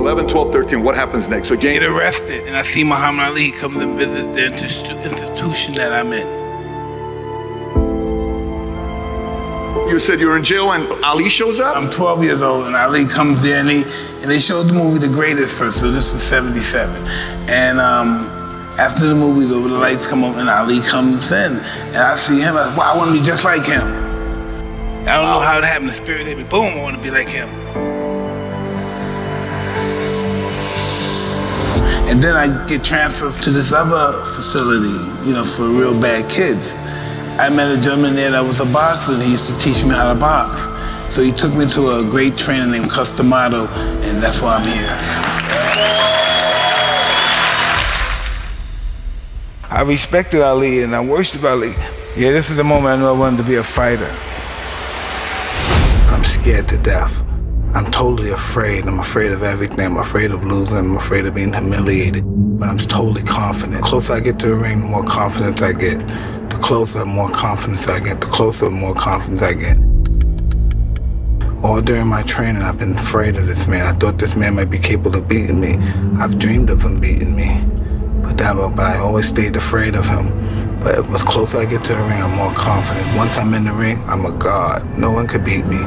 11, 12, 13, what happens next? So Get arrested, and I see Muhammad Ali come to visit the institution that I'm in. You said you were in jail and Ali shows up? I'm 12 years old, and Ali comes there, and they showed the movie The Greatest first, so this is 77. And after the movie's over, the lights come up, and Ali comes in, and I see him, I wow, I want to be just like him. I don't know how it happened, the spirit hit me, boom, I want to be like him. And then I get transferred to this other facility, for real bad kids. I met a gentleman there that was a boxer, and he used to teach me how to box. So he took me to a great trainer named Customato, and that's why I'm here. I respected Ali and I worshiped Ali. Yeah, this is the moment I knew I wanted to be a fighter. I'm scared to death. I'm totally afraid. I'm afraid of everything. I'm afraid of losing. I'm afraid of being humiliated. But I'm totally confident. The closer I get to the ring, the more confidence I get. The closer, more confidence I get. The closer, more confidence I get. All during my training, I've been afraid of this man. I thought this man might be capable of beating me. I've dreamed of him beating me. But I always stayed afraid of him. But the closer I get to the ring, I'm more confident. Once I'm in the ring, I'm a god. No one could beat me.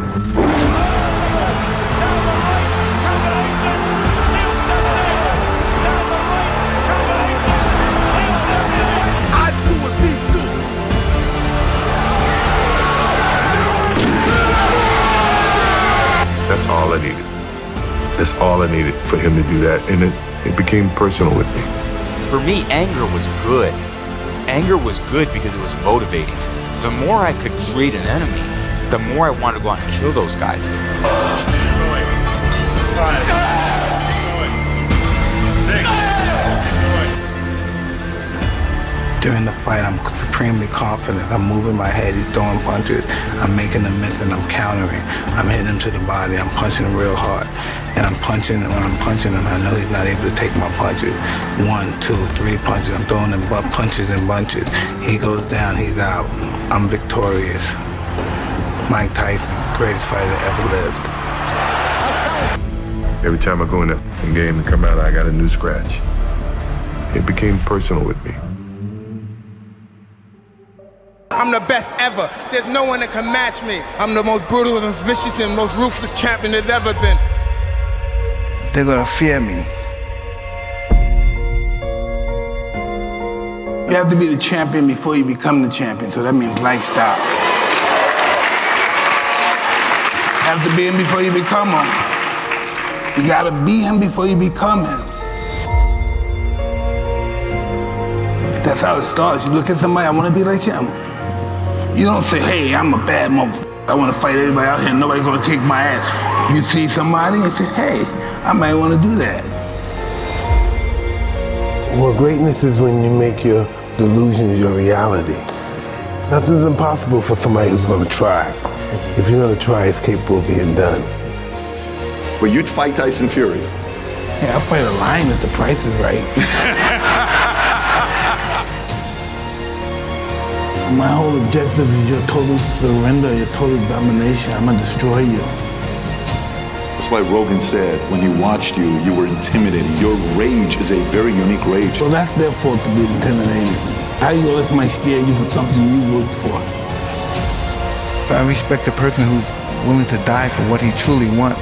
That's all I needed. That's all I needed for him to do that. And it became personal with me. For me, anger was good. Anger was good because it was motivating. The more I could treat an enemy, the more I wanted to go out and kill those guys. During the fight, I'm supremely confident. I'm moving my head, he's throwing punches. I'm making them miss and I'm countering. I'm hitting him to the body, I'm punching him real hard. And I'm punching, and when I'm punching him, I know he's not able to take my punches. 1, 2, 3 punches, I'm throwing him punches and bunches. He goes down, he's out. I'm victorious. Mike Tyson, greatest fighter that ever lived. Every time I go in that game and come out, I got a new scratch. It became personal with me. I'm the best ever. There's no one that can match me. I'm the most brutal and vicious and most ruthless champion there's ever been. They're gonna fear me. You have to be the champion before you become the champion, so that means lifestyle. You have to be him before you become him. You gotta be him before you become him. That's how it starts. You look at somebody, I wanna be like him. You don't say, hey, I'm a bad motherfucker. I want to fight everybody out here. Nobody's going to kick my ass. You see somebody and say, hey, I might want to do that. Well, greatness is when you make your delusions your reality. Nothing's impossible for somebody who's going to try. If you're going to try, it's capable of being done. But you'd fight Tyson Fury? Yeah, I'll fight a lion if the price is right. My whole objective is your total surrender, your total domination. I'm gonna destroy you. That's why Rogan said when he watched you, you were intimidating. Your rage is a very unique rage. Well, that's their fault to be intimidating. How you gonna let somebody scare you for something you worked for? I respect a person who's willing to die for what he truly wants.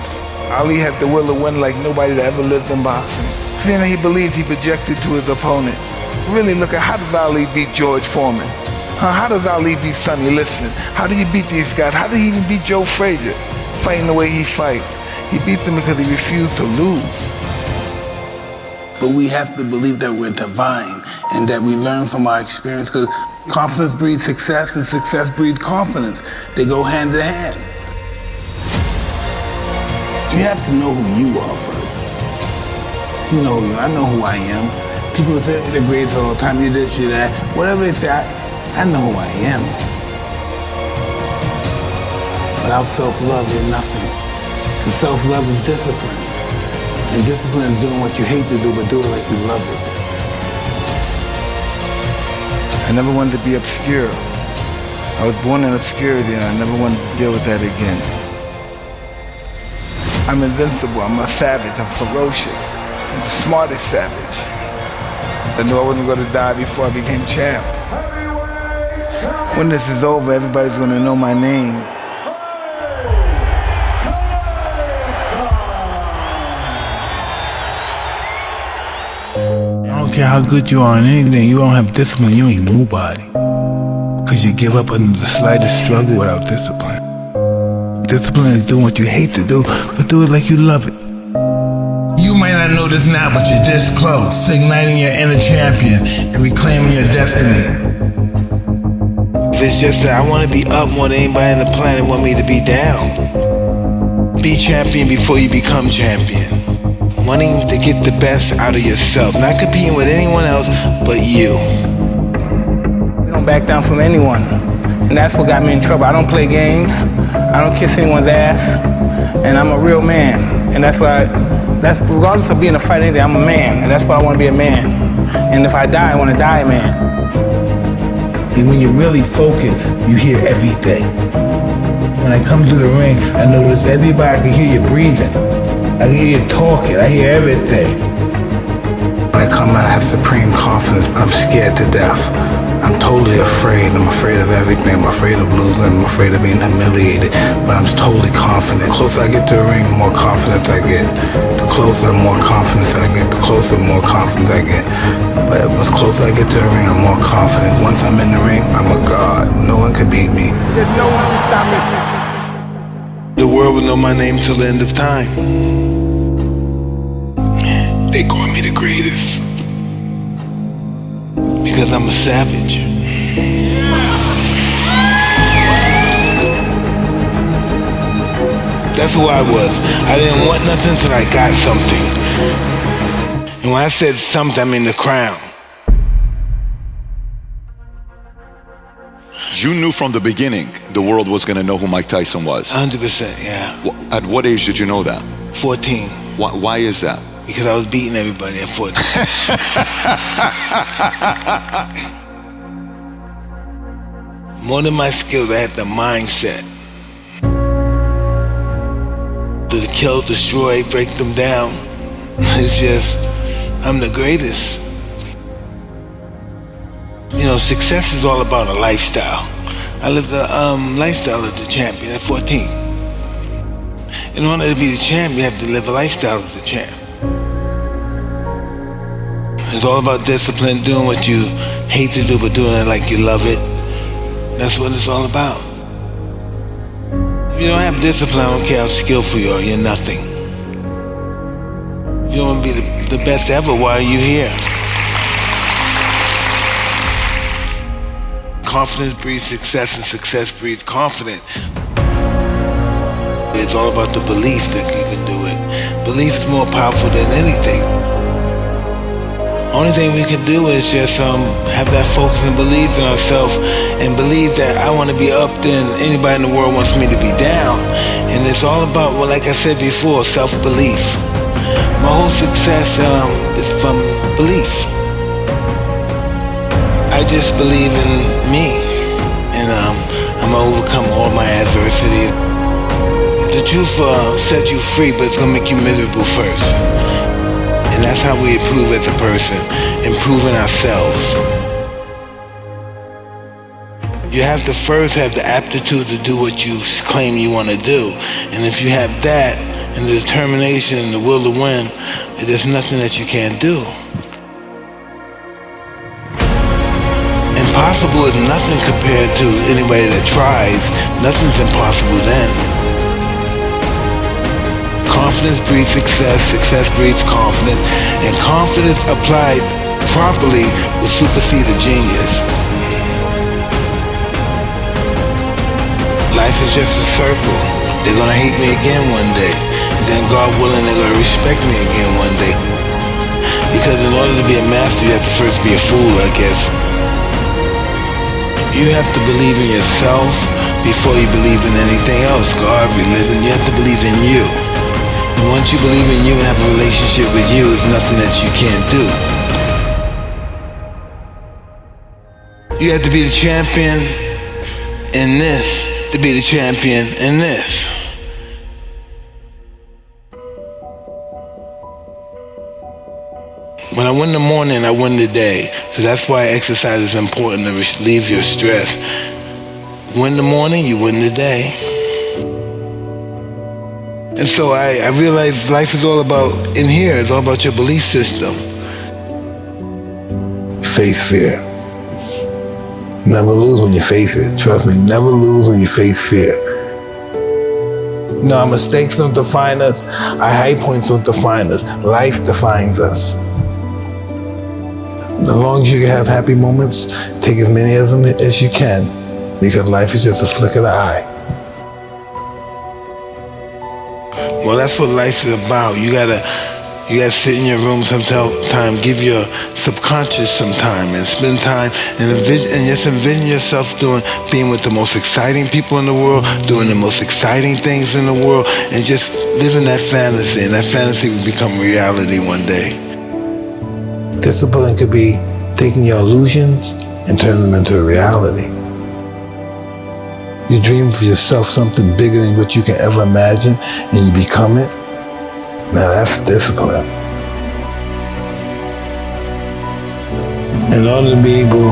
Ali had the will to win like nobody that ever lived in boxing. Then he believed he projected to his opponent. Really look at how does Ali beat George Foreman? How does Ali beat Sonny Liston? How did he beat these guys? How did he even beat Joe Frazier? Fighting the way he fights. He beat them because he refused to lose. But we have to believe that we're divine and that we learn from our experience, because confidence breeds success and success breeds confidence. They go hand in hand. You have to know who you are first. You know who you are. I know who I am. People say they're great all the time, you this, you that. Whatever they say, I know who I am. Without self-love, you're nothing. Because self-love is discipline. And discipline is doing what you hate to do, but do it like you love it. I never wanted to be obscure. I was born in obscurity, and I never wanted to deal with that again. I'm invincible, I'm a savage, I'm ferocious. I'm the smartest savage. I knew I wasn't gonna die before I became champ. When this is over, everybody's gonna know my name. I don't care how good you are in anything, you don't have discipline, you ain't nobody. Because you give up under the slightest struggle without discipline. Discipline is doing what you hate to do, but do it like you love it. You might not know this now, but you're this close to igniting your inner champion and reclaiming your destiny. It's just that I want to be up more than anybody on the planet want me to be down. Be champion before you become champion. Wanting to get the best out of yourself, not competing with anyone else but you. You don't back down from anyone, and that's what got me in trouble. I don't play games, I don't kiss anyone's ass, and I'm a real man. And that's regardless of being a fighter, anything, I'm a man, and that's why I want to be a man. And if I die, I want to die a man. And when you're really focused, you hear everything. When I come to the ring, I notice everybody. I can hear you breathing. I can hear you talking. I hear everything. When I come out, I have supreme confidence. I'm scared to death. I'm totally afraid. I'm afraid of everything. I'm afraid of losing. I'm afraid of being humiliated. But I'm totally confident. The closer I get to the ring, the more confidence I get. The closer, the more confidence I get. The closer, the more confidence I get. But the closer I get to the ring, I'm more confident. Once I'm in the ring, I'm a god. No one can beat me. There's no one to stop me. The world will know my name till the end of time. They call me the greatest. Because I'm a savage. That's who I was. I didn't want nothing till I got something. And when I said something, I mean the crown. You knew from the beginning the world was going to know who Mike Tyson was. 100%, yeah. At what age did you know that? 14. Why is that? Because I was beating everybody at 14. More than my skills, I had the mindset. To kill, destroy, break them down. It's just, I'm the greatest. You know, success is all about a lifestyle. I lived a lifestyle as a champion at 14. In order to be the champ, you have to live a lifestyle as a champ. It's all about discipline, doing what you hate to do, but doing it like you love it. That's what it's all about. If you don't have discipline, I don't care how skillful you are, you're nothing. If you don't want to be the best ever, why are you here? Confidence breeds success, and success breeds confidence. It's all about the belief that you can do it. Belief is more powerful than anything. Only thing we can do is just have that focus and believe in ourselves and believe that I want to be up, then anybody in the world wants me to be down. And it's all about, well, like I said before, self-belief. My whole success is from belief. I just believe in me, and I'm gonna overcome all my adversity. The truth set you free, but it's gonna make you miserable first. And that's how we improve as a person, improving ourselves. You have to first have the aptitude to do what you claim you want to do. And if you have that, and the determination and the will to win, there's nothing that you can't do. Impossible is nothing compared to anybody that tries. Nothing's impossible then. Confidence breeds success, success breeds confidence, and confidence applied properly will supersede a genius. Life is just a circle. They're gonna hate me again one day, and then God willing, they're gonna respect me again one day. Because in order to be a master, you have to first be a fool, I guess. You have to believe in yourself before you believe in anything else. God, religion, you have to believe in you. And once you believe in you and have a relationship with you, there's nothing that you can't do. You have to be the champion in this to be the champion in this. When I win the morning, I win the day. So that's why exercise is important to relieve your stress. Win the morning, you win the day. And so I realized life is all about, in here, it's all about your belief system. Face fear. Never lose when you face it. Trust me, never lose when you face fear. No, our mistakes don't define us. Our high points don't define us. Life defines us. As long as you can have happy moments, take as many of them as you can, because life is just a flick of the eye. Well, that's what life is about. You gotta sit in your room sometime, give your subconscious some time and spend time and just envision yourself being with the most exciting people in the world, doing the most exciting things in the world, and just living that fantasy, and that fantasy will become reality one day. Discipline could be taking your illusions and turning them into a reality. You dream of yourself something bigger than what you can ever imagine, and you become it. Now that's discipline. In order to be able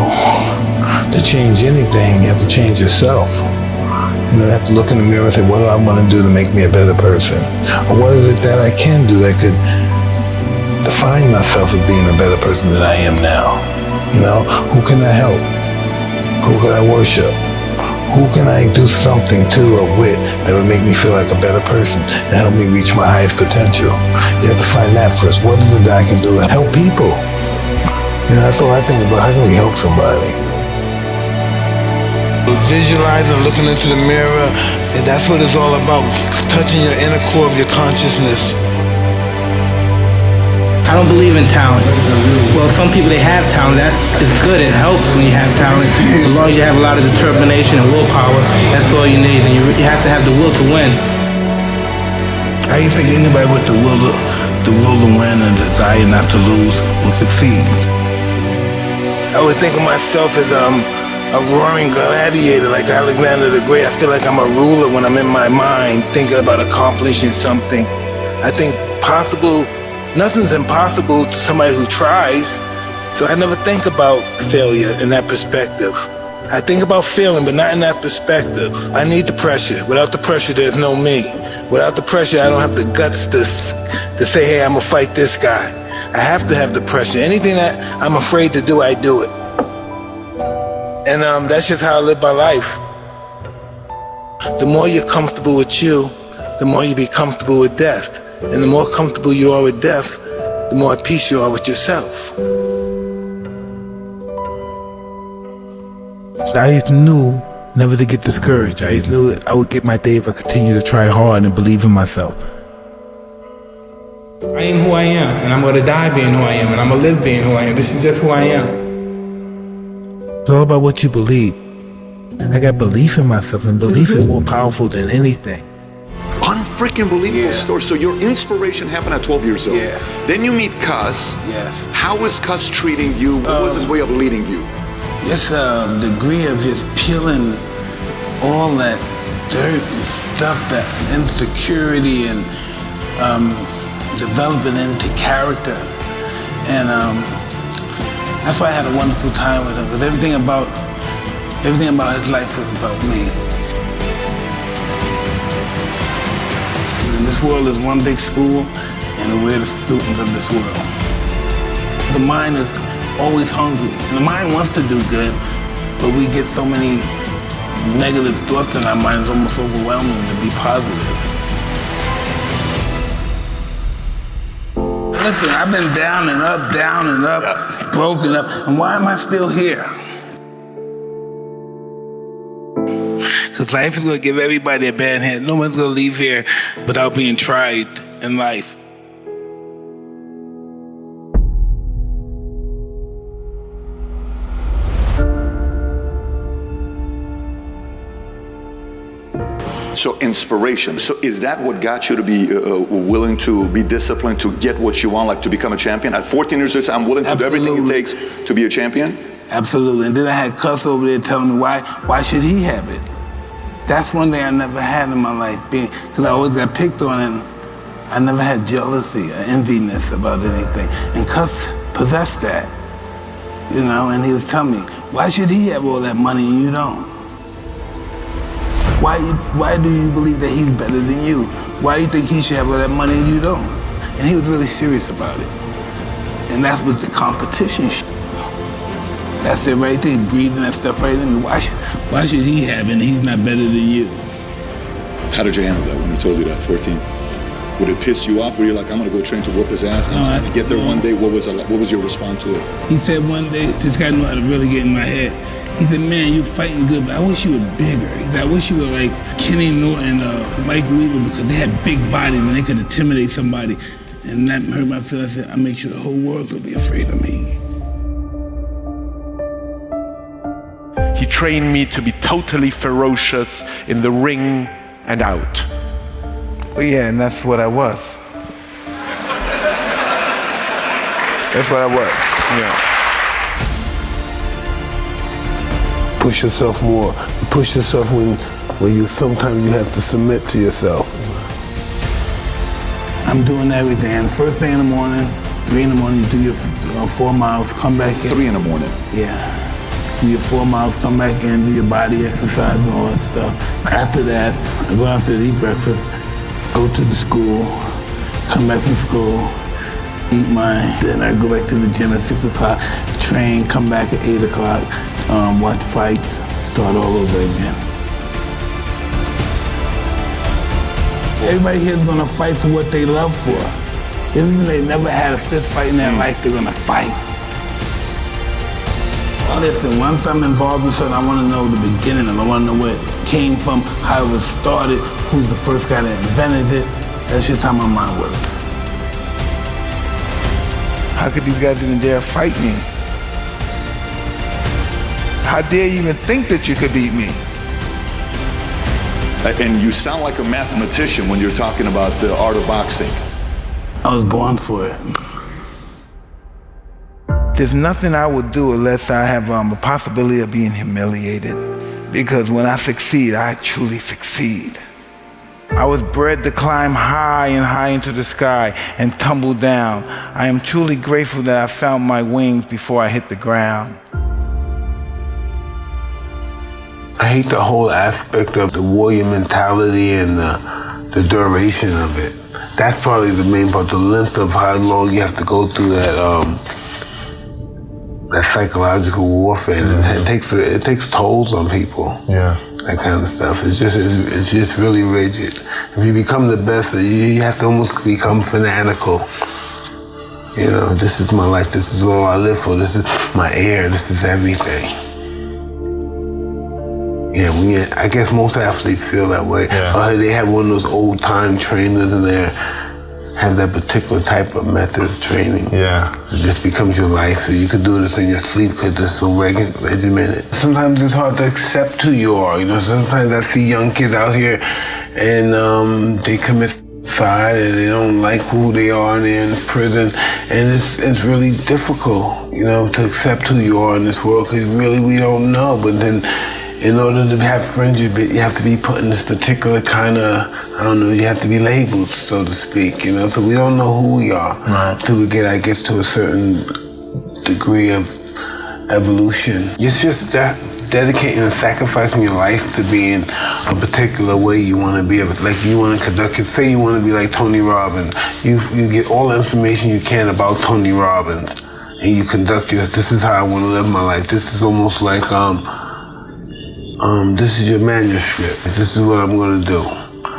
to change anything, you have to change yourself. You have to look in the mirror and say, what do I want to do to make me a better person? Or what is it that I can do that could define myself as being a better person than I am now? Who can I help? Who can I worship? Who can I do something to or with that would make me feel like a better person and help me reach my highest potential? You have to find that first. What is it that I can do to help people? That's all I think about. How can we help somebody? Visualizing, looking into the mirror, and that's what it's all about, touching your inner core of your consciousness. I don't believe in talent. Well, some people, they have talent. It's good. It helps when you have talent. As long as you have a lot of determination and willpower, that's all you need. And you have to have the will to win. I think anybody with the will to win and desire not to lose will succeed. I would think of myself as a roaring gladiator like Alexander the Great. I feel like I'm a ruler when I'm in my mind thinking about accomplishing something. I think nothing's impossible to somebody who tries. So I never think about failure in that perspective. I think about failing, but not in that perspective. I need the pressure. Without the pressure, there's no me. Without the pressure, I don't have the guts to say, hey, I'm gonna fight this guy. I have to have the pressure. Anything that I'm afraid to do, I do it. And that's just how I live my life. The more you're comfortable with you, the more you be comfortable with death. And the more comfortable you are with death, the more at peace you are with yourself. I just knew never to get discouraged. I just knew I would get my day if I continued to try hard and believe in myself. I am who I am, and I'm going to die being who I am, and I'm going to live being who I am. This is just who I am. It's all about what you believe. I got belief in myself, and belief is more powerful than anything. Unfreaking believable story. So your inspiration happened at 12 years old. Yeah. Then you meet Cus. Yes. How is Cus treating you? What was his way of leading you? Just a degree of just peeling all that dirt and stuff, that insecurity, and developing into character. And that's why I had a wonderful time with him, because everything about his life was about me. And this world is one big school, and we're the students of this world. The mind is always hungry. And the mind wants to do good, but we get so many negative thoughts in our mind, it's almost overwhelming to be positive. Listen, I've been down and up, broken up, and why am I still here? Because life is going to give everybody a bad hand. No one's going to leave here without being tried in life. So inspiration. So is that what got you to be willing to be disciplined to get what you want, like to become a champion? At 14 years old, I'm willing to do everything it takes to be a champion? Absolutely. And then I had Cus over there telling me why should he have it? That's one thing I never had in my life, because I always got picked on, and I never had jealousy or enviness about anything. And Cus possess that. You know, and he was telling me, why should he have all that money and you don't? Why do you believe that he's better than you? Why do you think he should have all that money and you don't? And he was really serious about it. And that was the competition shit. That's it right there, breathing that stuff right in me. Why should he have it and he's not better than you? How did you handle that when he told you that, 14? Would it piss you off? Were you like, I'm gonna go train to whoop his ass? And get there one day, what was your response to it? He said one day, this guy knew how to really get in my head. He said, man, you're fighting good, but I wish you were bigger. He said, I wish you were like Kenny Norton, Mike Weaver, because they had big bodies and they could intimidate somebody. And that hurt my feelings. I said, I make sure the whole world will be afraid of me. He trained me to be totally ferocious in the ring and out. Well, yeah, and that's what I was. That's what I was, yeah. Push yourself more. You push yourself when you sometimes you have to submit to yourself. I'm doing everything. And first thing in the morning, 3 in the morning, you do your 4 miles, come back in. 3 in the morning? Yeah. Do your 4 miles, come back in, do your body exercise and all that stuff. After that, I go downstairs, eat breakfast, go to the school, come back from school, eat my dinner, go back to the gym at 6 o'clock, train, come back at 8 o'clock, watch fights, start all over again. Everybody here is gonna fight for what they love for. Even if they never had a fist fight in their life, they're gonna fight. Listen, once I'm involved in something, I want to know the beginning of it. I want to know where it came from, how it was started, who's the first guy that invented it. That's just how my mind works. How could these guys even dare fight me? How dare you even think that you could beat me? And you sound like a mathematician when you're talking about the art of boxing. I was born for it. There's nothing I would do unless I have a possibility of being humiliated. Because when I succeed, I truly succeed. I was bred to climb high and high into the sky and tumble down. I am truly grateful that I found my wings before I hit the ground. I hate the whole aspect of the warrior mentality and the duration of it. That's probably the main part, the length of how long you have to go through that psychological warfare. It takes tolls on people. Yeah. That kind of stuff. It's just really rigid. If you become the best, you have to almost become fanatical. You know, this is my life, this is all I live for, this is my air, this is everything. Yeah, I guess most athletes feel that way. Yeah. Or they have one of those old time trainers and they have that particular type of method of training. Yeah. It just becomes your life, so you could do this in your sleep because it's so regimented. Sometimes it's hard to accept who you are. You know, sometimes I see young kids out here and they commit suicide and they don't like who they are and they're in prison. And it's really difficult, you know, to accept who you are in this world because really we don't know. But then in order to have friendship, you have to be put in this particular kind of, I don't know, you have to be labeled, so to speak, you know? So we don't know who we are until we get, I guess, to a certain degree of evolution. It's just that dedicating and sacrificing your life to being a particular way you want to be. Like you want to conduct it, say you want to be like Tony Robbins. You get all the information you can about Tony Robbins and you conduct it. This is how I want to live my life. This is almost like, this is your manuscript. This is what I'm gonna do.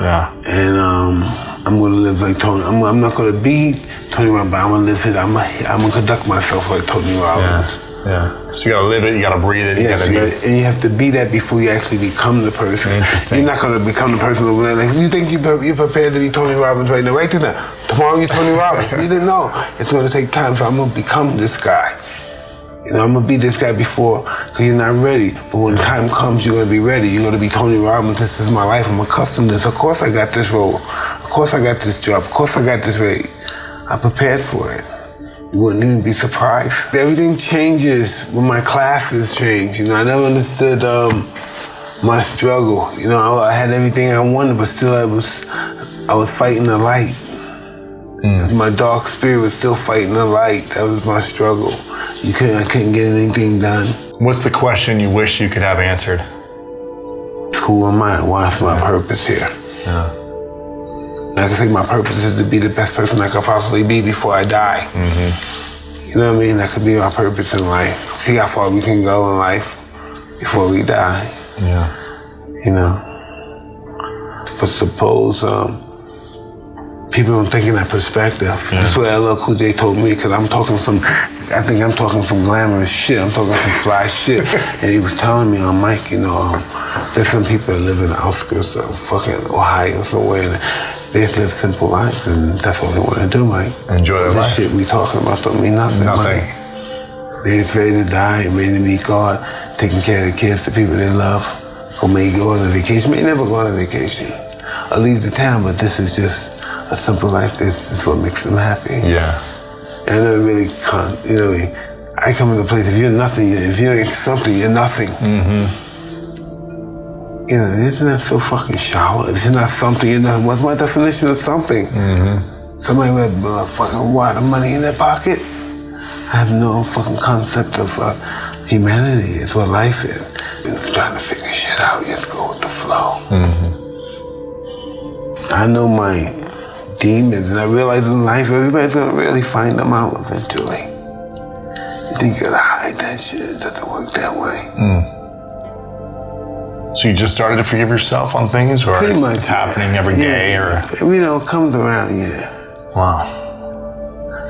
Yeah. And I'm gonna live like Tony. I'm not gonna be Tony Robbins, but I'm gonna live it. I'm gonna conduct myself like Tony Robbins. Yeah. So you gotta live it, you gotta breathe it, and you have to be that before you actually become the person. Interesting. You're not gonna become the person over there. Like, you think you're prepared to be Tony Robbins right now? Right now. Tomorrow you're Tony Robbins. You didn't know. It's gonna take time, so I'm gonna become this guy. You know, I'm gonna be this guy before, because you're not ready. But when the time comes, you're gonna be ready. You're gonna be Tony Robbins. This is my life. I'm accustomed to this. Of course I got this role. Of course I got this job. Of course I got this rate. I prepared for it. You wouldn't even be surprised. Everything changes when my classes change. You know, I never understood my struggle. You know, I had everything I wanted, but still I was fighting the light. My dark spirit was still fighting the light. That was my struggle. I couldn't get anything done. What's the question you wish you could have answered? Who am I? What's my purpose here? Yeah. Like I say, my purpose is to be the best person I could possibly be before I die. You know what I mean? That could be my purpose in life. See how far we can go in life before we die. Yeah. You know? But suppose people don't think in that perspective. That's what LL Cool J told me, because I think I'm talking some glamorous shit. I'm talking some fly shit. And he was telling me on mic, you know, there's some people that live in the outskirts of fucking Ohio somewhere, and they just live simple lives, and that's all they want to do, Mike. Enjoy their life. This shit we talking about don't mean nothing. Nothing. They're just ready to die and ready to meet God, taking care of the kids, the people they love, or may go on a vacation, may never go on a vacation, or leave the town, but this is just a simple life. This is what makes them happy. Yeah. And I never really you know, I come into a place, if you're nothing, if you ain't something, you're nothing. You know, isn't that so fucking shallow? If you're not something, you're nothing. What's my definition of something? Somebody with a fucking wad of money in their pocket? I have no fucking concept of humanity. It's what life is. It's trying to figure shit out. You have to go with the flow. I know my demons, and I realize in life, everybody's gonna really find them out eventually. You think you gotta hide that shit? It doesn't work that way. So you just started to forgive yourself on things, or Pretty much, it's happening every day, or? You know, it comes around, Wow.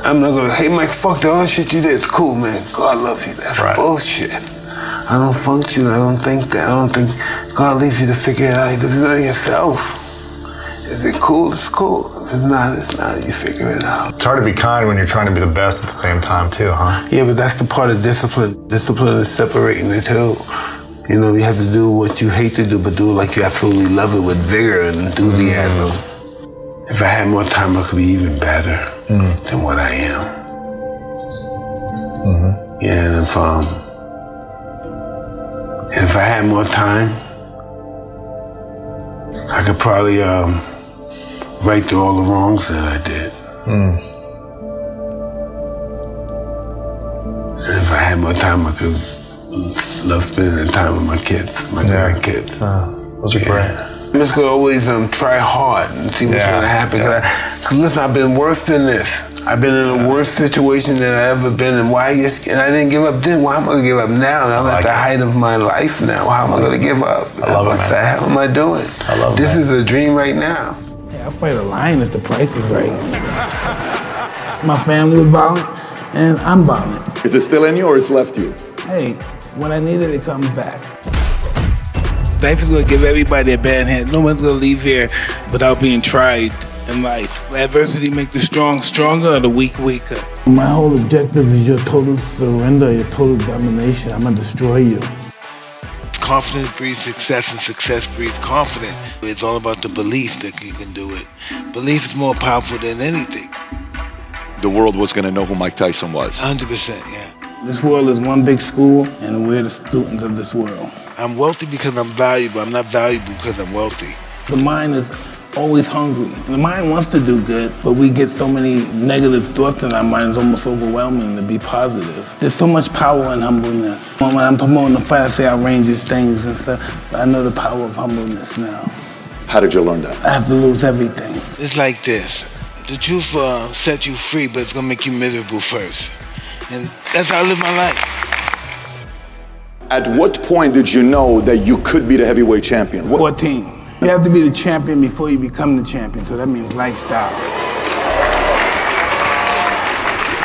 I'm not gonna, hey Mike, fuck all that shit you did. It's cool, man. God love you. That's bullshit. I don't function, I don't think that. I don't think God leaves you to figure it out. He lives it on yourself. Is it cool? It's cool. If it's not, it's not. You figure it out. It's hard to be kind when you're trying to be the best at the same time, too, huh? Yeah, but that's the part of discipline. Discipline is separating the two. You know, you have to do what you hate to do, but do it like you absolutely love it with vigor and enthusiasm. If I had more time, I could be even better than what I am. Yeah, and if I had more time, I could probably right through all the wrongs that I did. And if I had more time, I could love spending time with my kids, my grandkids. Those are great. I'm just gonna always try hard and see what's gonna happen. Cause listen, I've been worse than this. I've been in a worse situation than I ever been in. And I didn't give up then. Why am I gonna give up now? And I'm at the height of my life now. How am I gonna give up? I love it, man. What the hell am I doing? I love this is a dream right now. I fight a lion if the price is right. My family is violent, and I'm violent. Is it still in you or it's left you? Hey, when I need it, it comes back. Life is gonna give everybody a bad hand. No one's gonna leave here without being tried in life. Adversity make the strong stronger or the weak weaker. My whole objective is your total surrender, your total domination. I'm gonna destroy you. Confidence breeds success, and success breeds confidence. It's all about the belief that you can do it. Belief is more powerful than anything. The world was going to know who Mike Tyson was. 100%, yeah. This world is one big school, and we're the students of this world. I'm wealthy because I'm valuable. I'm not valuable because I'm wealthy. The mind is always hungry. The mind wants to do good, but we get so many negative thoughts in our mind, it's almost overwhelming to be positive. There's so much power in humbleness. When I'm promoting the fight, I say outrageous things and stuff. I know the power of humbleness now. How did you learn that? I have to lose everything. It's like this. The truth will set you free, but it's gonna make you miserable first. And that's how I live my life. At what point did you know that you could be the heavyweight champion? 14. You have to be the champion before you become the champion, so that means lifestyle.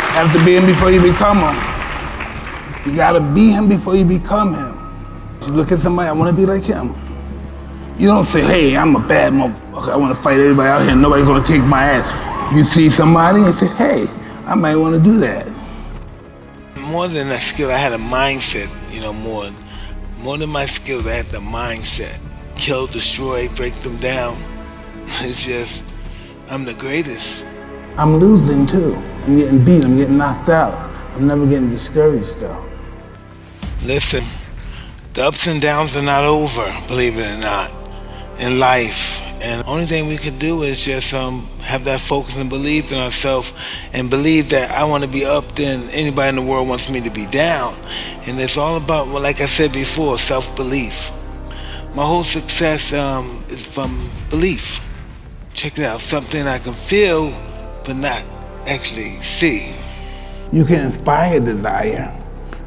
You have to be him before you become him. You gotta be him before you become him. You look at somebody, I wanna be like him. You don't say, hey, I'm a bad motherfucker, I wanna fight everybody out here, nobody's gonna kick my ass. You see somebody and say, hey, I might wanna do that. More than a skill, I had a mindset, you know, more than my skills, I had the mindset. Kill, destroy, break them down. It's just, I'm the greatest. I'm losing too. I'm getting beat, I'm getting knocked out. I'm never getting discouraged though. Listen, the ups and downs are not over, believe it or not. In life, And the only thing we could do is just have that focus and belief in ourselves and believe that I want to be up, then anybody in the world wants me to be down. And it's all about, well, like I said before, self-belief. My whole success is from belief. Check it out, something I can feel but not actually see. You can inspire desire,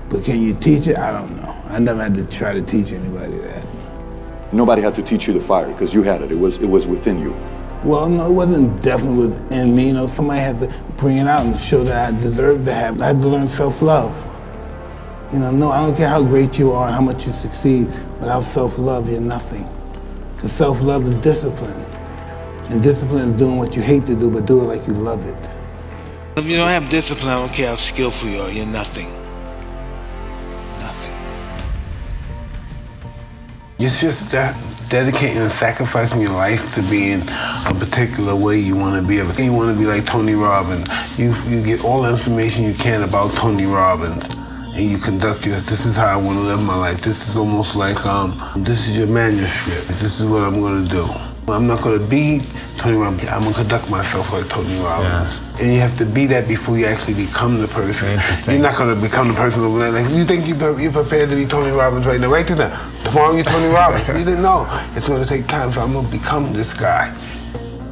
but can you teach it? I don't know. I never had to try to teach anybody that. Nobody had to teach you the fire because you had it. It was within you. Well, no, it wasn't definitely within me. You know, somebody had to bring it out and show that I deserved to have it. I had to learn self-love. You know, no, I don't care how great you are and how much you succeed. Without self-love, you're nothing. Because self-love is discipline. And discipline is doing what you hate to do, but do it like you love it. If you don't have discipline, I don't care how skillful you are, you're nothing. Nothing. It's just that dedicating and sacrificing your life to being a particular way you want to be. You want to be like Tony Robbins. You get all the information you can about Tony Robbins, and you conduct your, this is how I want to live my life. This is almost like, this is your manuscript. This is what I'm going to do. I'm not going to be Tony Robbins. I'm going to conduct myself like Tony Robbins. Yeah. And you have to be that before you actually become the person. Interesting. You're not going to become the person overnight. Like, you think you're prepared to be Tony Robbins right now? Right now. Tomorrow you're Tony Robbins. You didn't know. It's going to take time, so I'm going to become this guy.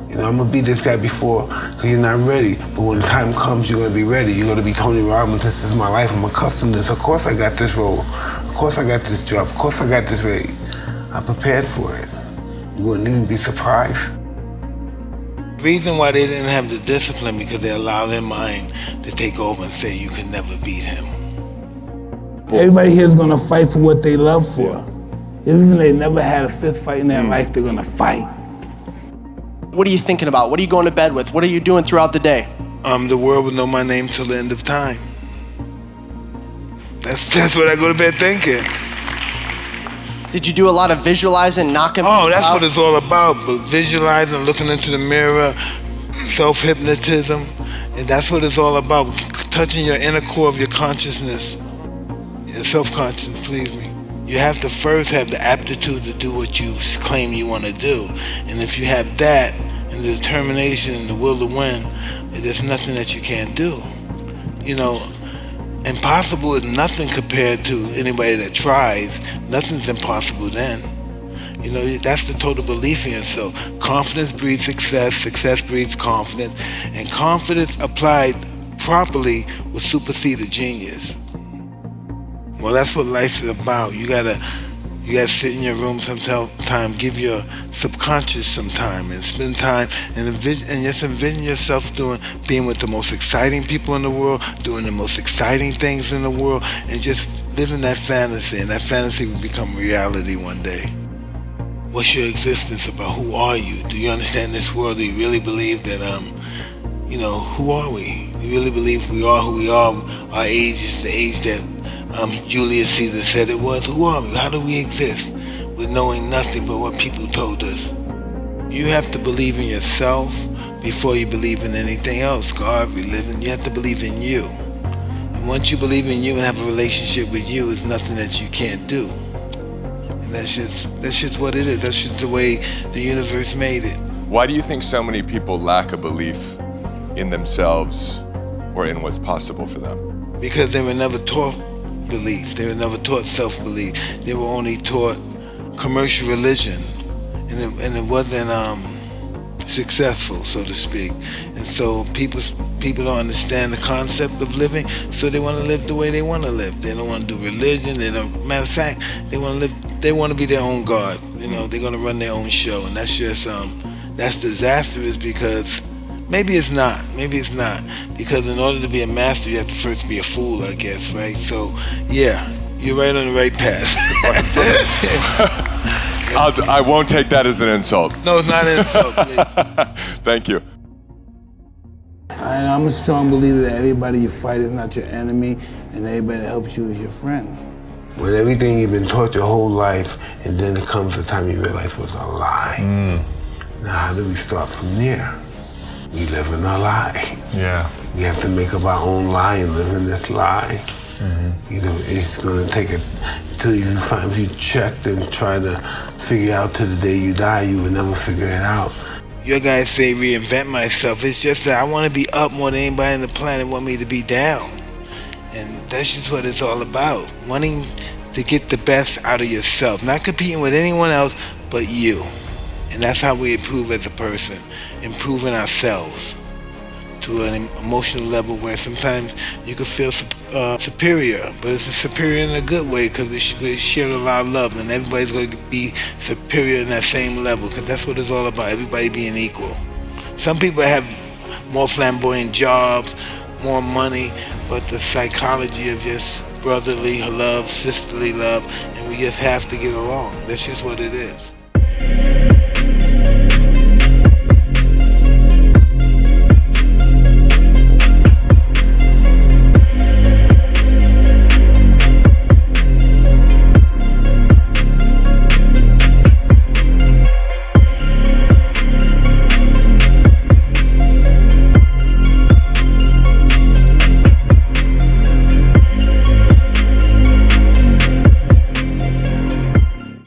You know, I'm going to be this guy before, because you're not ready. But when the time comes, you're going to be ready. You're going to be Tony Robbins. This is my life. I'm accustomed to this. Of course I got this role. Of course I got this job. Of course I got this raise. I'm prepared for it. You wouldn't even be surprised. The reason why they didn't have the discipline because they allowed their mind to take over and say you can never beat him. Everybody here is going to fight for what they love for. Even if they never had a fist fight in their life, they're going to fight. What are you thinking about? What are you going to bed with? What are you doing throughout the day? The world will know my name till the end of time. That's what I go to bed thinking. Did you do a lot of visualizing, knocking people out? Oh, that's what it's all about. But visualizing, looking into the mirror, self-hypnotism, and that's what it's all about. Touching your inner core of your consciousness, your self-consciousness, please me. You have to first have the aptitude to do what you claim you want to do. And if you have that, and the determination and the will to win, there's nothing that you can't do. You know, impossible is nothing compared to anybody that tries. Nothing's impossible then. You know, that's the total belief in yourself. Confidence breeds success, success breeds confidence, and confidence applied properly will supersede a genius. Well, that's what life is about. You gotta sit in your room sometime, give your subconscious some time and spend time and just envision yourself being with the most exciting people in the world, doing the most exciting things in the world, and just living that fantasy, and that fantasy will become reality one day. What's your existence about? Who are you? Do you understand this world? Do you really believe that, who are we? Do you really believe we are who we are? Our age is the age that Julius Caesar said it was. Who are we? How do we exist with knowing nothing but what people told us? You have to believe in yourself before you believe in anything else. God, religion, you have to believe in you. And once you believe in you and have a relationship with you, there's nothing that you can't do. And that's just what it is. That's just the way the universe made it. Why do you think so many people lack a belief in themselves or in what's possible for them? Because they were never taught belief. They were never taught self-belief. They were only taught commercial religion, and it wasn't successful, so to speak. And so people don't understand the concept of living, so they want to live the way they want to live. They don't want to do religion. Matter of fact, they want to live. They want to be their own God. You know, they're going to run their own show, and that's just that's disastrous because. Maybe it's not, because in order to be a master, you have to first be a fool, I guess, right? So, yeah, you're right on the right path. I won't take that as an insult. No, it's not an insult, please. Thank you. I'm a strong believer that everybody you fight is not your enemy, and everybody that helps you is your friend. When everything you've been taught your whole life, and then it comes the time you realize it was a lie. Now, how do we start from there? We live in a lie. Yeah. We have to make up our own lie and live in this lie. You know, it's going to take till if you checked and tried to figure out till the day you die, you would never figure it out. Your guys say reinvent myself. It's just that I want to be up more than anybody on the planet want me to be down. And that's just what it's all about. Wanting to get the best out of yourself. Not competing with anyone else but you. And that's how we improve as a person. Improving ourselves to an emotional level where sometimes you can feel superior, but it's superior in a good way because we share a lot of love, and everybody's going to be superior in that same level because that's what it's all about, everybody being equal. Some people have more flamboyant jobs, more money, but the psychology of just brotherly love, sisterly love, and we just have to get along. That's just what it is.